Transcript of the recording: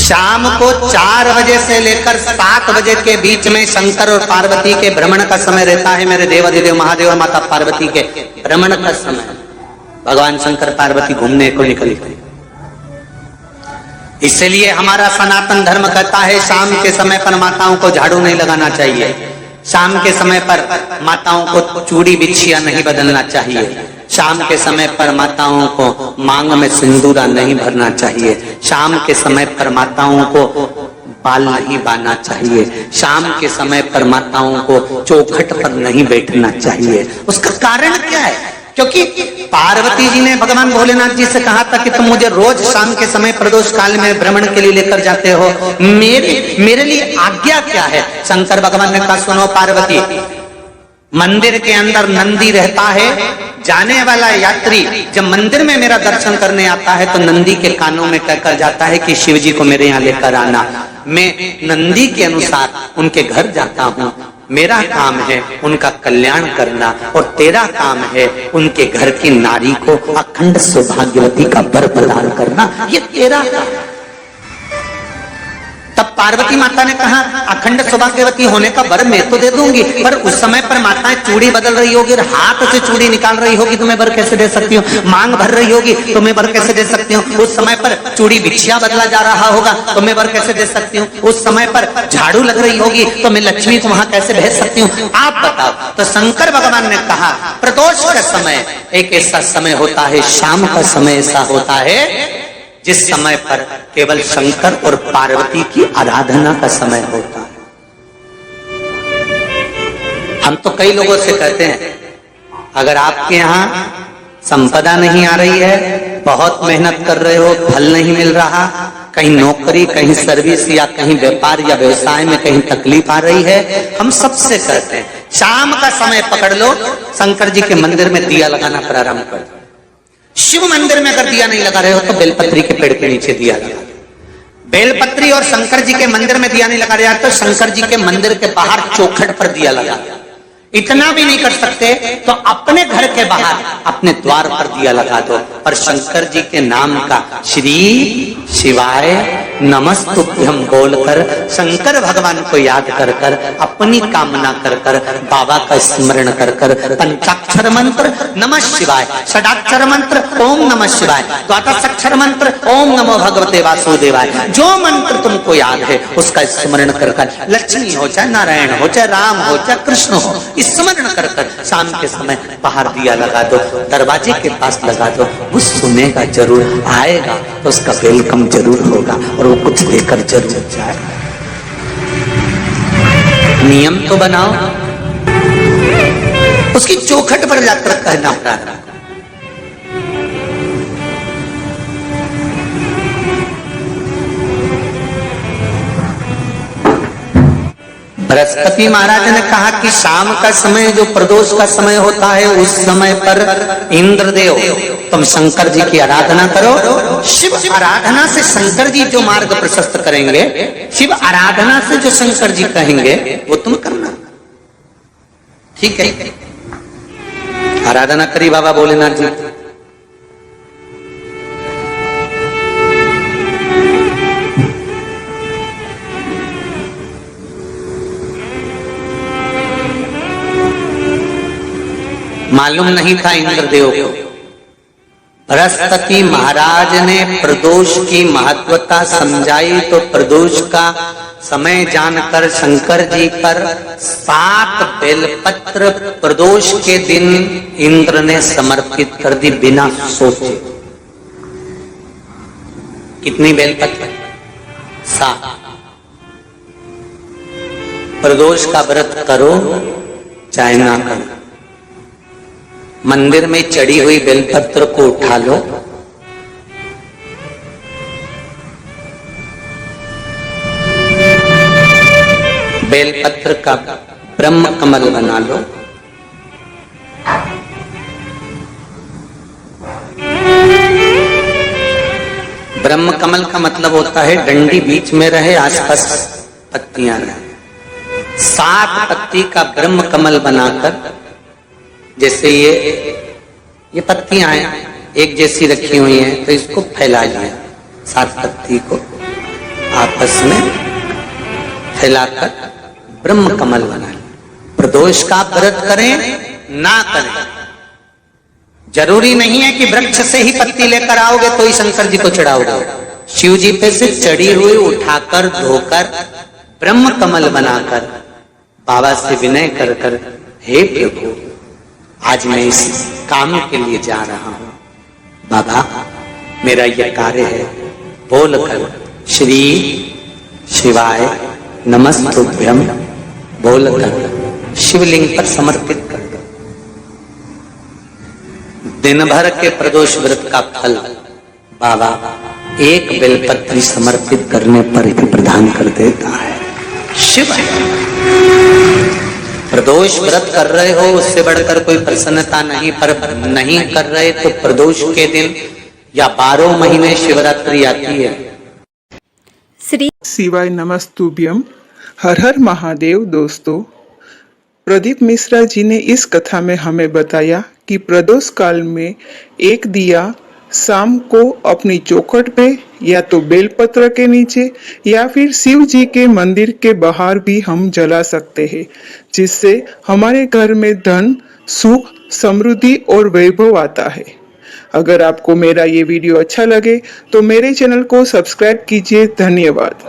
शाम को 4 बजे से लेकर 7 बजे के बीच में शंकर और पार्वती के भ्रमण का समय रहता है। मेरे देवाधिदेव महादेव और माता पार्वती के भ्रमण का समय, भगवान शंकर पार्वती घूमने को निकलते। इसलिए हमारा सनातन धर्म कहता है शाम के समय पर माताओं को झाड़ू नहीं लगाना चाहिए, शाम के समय पर माताओं को चूड़ी बिछिया नहीं बदलना चाहिए, शाम के समय पर माताओं को मांग में सिंदूरा नहीं भरना चाहिए, शाम के समय पर माताओं को बाल नहीं बांधना चाहिए, शाम के समय पर माताओं को चौखट पर नहीं बैठना चाहिए। उसका कारण क्या है? क्योंकि पार्वती जी ने भगवान भोलेनाथ जी से कहा था कि तुम मुझे रोज शाम के समय प्रदोष काल में भ्रमण के लिए लेकर जाते हो, मेरे लिए आज्ञा क्या है? शंकर भगवान ने कहा सुनो पार्वती, मंदिर के अंदर नंदी रहता है, जाने वाला यात्री जब मंदिर में मेरा दर्शन करने आता है तो नंदी के कानों में कहकर जाता है कि शिव जी को मेरे यहाँ लेकर आना। मैं नंदी के अनुसार उनके घर जाता हूँ, मेरा काम है उनका कल्याण करना और तेरा काम है उनके घर की नारी को अखंड सौभाग्यवती का वर प्रदान करना, ये तेरा काम। तब पार्वती माता ने कहा अखंड सौभाग्यवती होने का वर मैं तो दे दूंगी, पर उस समय पर माताएं चूड़ी बदल रही होगी और हाथ से चूड़ी निकाल रही होगी तो मैं वर कैसे दे सकती हूँ? मांग भर रही होगी तो मैं वर कैसे दे सकती हूँ? उस समय पर चूड़ी बिछिया बदला जा रहा होगा तो मैं वर कैसे दे सकती हूँ? उस समय पर झाड़ू लग रही होगी तो मैं लक्ष्मी को वहां कैसे भेज सकती हूँ? आप बताओ। तो शंकर भगवान ने कहा प्रदोष का समय एक ऐसा समय होता है, शाम का समय ऐसा होता है जिस समय पर केवल शंकर और पार्वती की आराधना का समय होता है। हम तो कई लोगों से कहते हैं अगर आपके यहाँ संपदा नहीं आ रही है, बहुत मेहनत कर रहे हो, फल नहीं मिल रहा, कहीं नौकरी, कहीं सर्विस या कहीं व्यापार या व्यवसाय में कहीं तकलीफ आ रही है, हम सबसे कहते हैं शाम का समय पकड़ लो, शंकर जी के मंदिर में दिया लगाना प्रारंभ कर दो। शिव मंदिर में अगर दिया नहीं लगा रहे हो तो बेलपत्री के पेड़ के नीचे दिया लगा। बेलपत्री और शंकर जी के मंदिर में दिया नहीं लगा रहा तो शंकर जी के मंदिर के बाहर चौखट पर दिया लगा। इतना भी नहीं कर सकते तो अपने घर के बाहर अपने द्वार पर दिया लगा दो और शंकर जी के नाम का श्री शिवाय नमस्तुभ्यम बोलकर शंकर भगवान को याद कर कर अपनी कामना कर कर बाबा का स्मरण कर कर पंचाक्षर मंत्र नमः शिवाय, षडाक्षर मंत्र ओम नमः शिवाय, द्वादशाक्षर मंत्र ओम नमो भगवते वासुदेवाय, जो मंत्र तुमको याद है उसका स्मरण कर कर लक्ष्मी हो चाहे नारायण हो चाहे राम हो चाहे कृष्ण हो स्मरण कर कर शाम के समय बाहर दिया लगा दो, दरवाजे के पास लगा दो। वो सुनेगा जरूर, आएगा तो उसका वेलकम जरूर होगा और वो कुछ लेकर जरूर जाएगा। नियम तो बनाओ, उसकी चौखट पर जाकर कहना प्रारंभ। बृहस्पति महाराज ने कहा कि शाम का समय जो प्रदोष का समय होता है उस समय पर इंद्रदेव तुम शंकर जी की आराधना करो। शिव आराधना से शंकर जी जो मार्ग प्रशस्त करेंगे, शिव आराधना से जो शंकर जी कहेंगे वो तुम करना। ठीक है, आराधना करी बाबा भोलेनाथ जी। मालूम नहीं था इंद्रदेव को। बृहस्पति महाराज ने प्रदोष की महत्वता समझाई तो प्रदोष का समय जानकर शंकर जी पर 7 बेलपत्र प्रदोष के दिन इंद्र ने समर्पित कर दी बिना सोचे। कितनी बेलपत्र? 7। प्रदोष का व्रत करो चाहे ना करो, मंदिर में चढ़ी हुई बेलपत्र को उठा लो, बेलपत्र का ब्रह्म कमल बना लो, ब्रह्म कमल का मतलब होता है डंडी बीच में रहे, आसपास पत्तियां रहे। 7 पत्ती का ब्रह्म कमल बनाकर, जैसे ये पत्तियां हैं एक जैसी रखी हुई हैं तो इसको फैला लिया, 7 पत्ती को आप आपस में फैलाकर ब्रह्म कमल बना। प्रदोष का व्रत करें ना करें, जरूरी नहीं है कि वृक्ष से ही पत्ती लेकर आओगे तो ही शंकर जी को चढ़ाओगे। शिव जी पे से चढ़ी हुई उठाकर धोकर ब्रह्म कमल बनाकर बाबा से विनय कर कर, हे प्रभु आज मैं इस काम के लिए जा रहा हूं, बाबा मेरा यह कार्य है, बोलकर श्री शिवाय नमस्तुभ्यम बोलकर शिवलिंग पर समर्पित कर दो। दिन भर के प्रदोष व्रत का फल बाबा एक बेलपत्री समर्पित करने पर ही प्रदान कर देता है। शिव प्रदोष व्रत कर रहे हो उससे बढ़कर कोई प्रसन्नता नहीं, पर नहीं कर रहे तो प्रदोष के दिन या 12 महीने शिवरात्रि आती है। श्री शिवाय नमस्तुभ्यम। हर हर महादेव। दोस्तों, प्रदीप मिश्रा जी ने इस कथा में हमें बताया कि प्रदोष काल में एक दिया शाम को अपनी चौखट पे या तो बेलपत्र के नीचे या फिर शिव जी के मंदिर के बाहर भी हम जला सकते हैं, जिससे हमारे घर में धन, सुख, समृद्धि और वैभव आता है। अगर आपको मेरा ये वीडियो अच्छा लगे तो मेरे चैनल को सब्सक्राइब कीजिए। धन्यवाद।